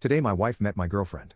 Today my wife met my girlfriend.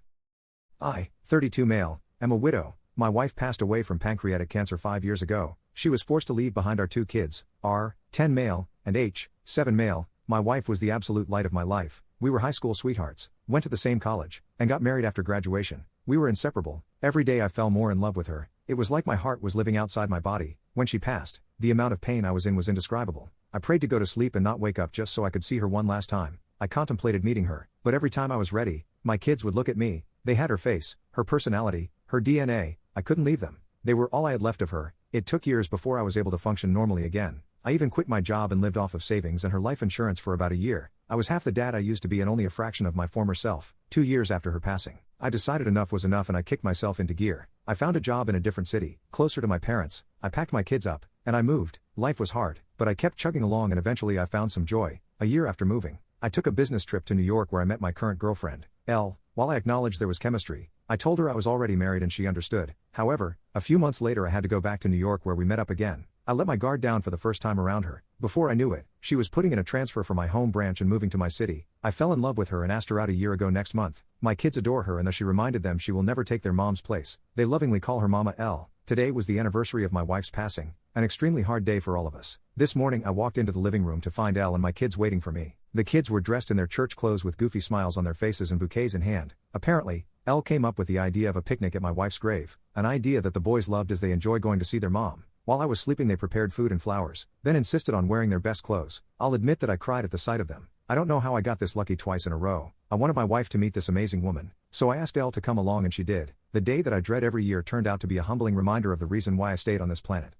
I, 32 male, am a widow. My wife passed away from pancreatic cancer 5 years ago. She was forced to leave behind our 2 kids, R, 10 male, and H, 7 male. My wife was the absolute light of my life. We were high school sweethearts, went to the same college, and got married after graduation. We were inseparable. Every day I fell more in love with her. It was like my heart was living outside my body. When she passed, the amount of pain I was in was indescribable. I prayed to go to sleep and not wake up just so I could see her one last time. I contemplated meeting her, but every time I was ready, my kids would look at me. They had her face, her personality, her DNA. I couldn't leave them. They were all I had left of her. It took years before I was able to function normally again. I even quit my job and lived off of savings and her life insurance for about a year. I was half the dad I used to be and only a fraction of my former self. 2 years after her passing, I decided enough was enough and I kicked myself into gear. I found a job in a different city, closer to my parents. I packed my kids up, and I moved. Life was hard, but I kept chugging along and eventually I found some joy. A year after moving, I took a business trip to New York where I met my current girlfriend, L. While I acknowledged there was chemistry, I told her I was already married and she understood. However, a few months later I had to go back to New York where we met up again. I let my guard down for the first time around her. Before I knew it, she was putting in a transfer for my home branch and moving to my city. I fell in love with her and asked her out a year ago next month. My kids adore her and though she reminded them she will never take their mom's place, they lovingly call her Mama L. Today was the anniversary of my wife's passing, an extremely hard day for all of us. This morning I walked into the living room to find L and my kids waiting for me. The kids were dressed in their church clothes with goofy smiles on their faces and bouquets in hand. Apparently, L came up with the idea of a picnic at my wife's grave, an idea that the boys loved as they enjoy going to see their mom. While I was sleeping they prepared food and flowers, then insisted on wearing their best clothes. I'll admit that I cried at the sight of them. I don't know how I got this lucky twice in a row. I wanted my wife to meet this amazing woman, so I asked Elle to come along and she did. The day that I dread every year turned out to be a humbling reminder of the reason why I stayed on this planet.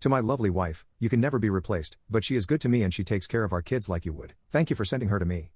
To my lovely wife, you can never be replaced, but she is good to me and she takes care of our kids like you would. Thank you for sending her to me.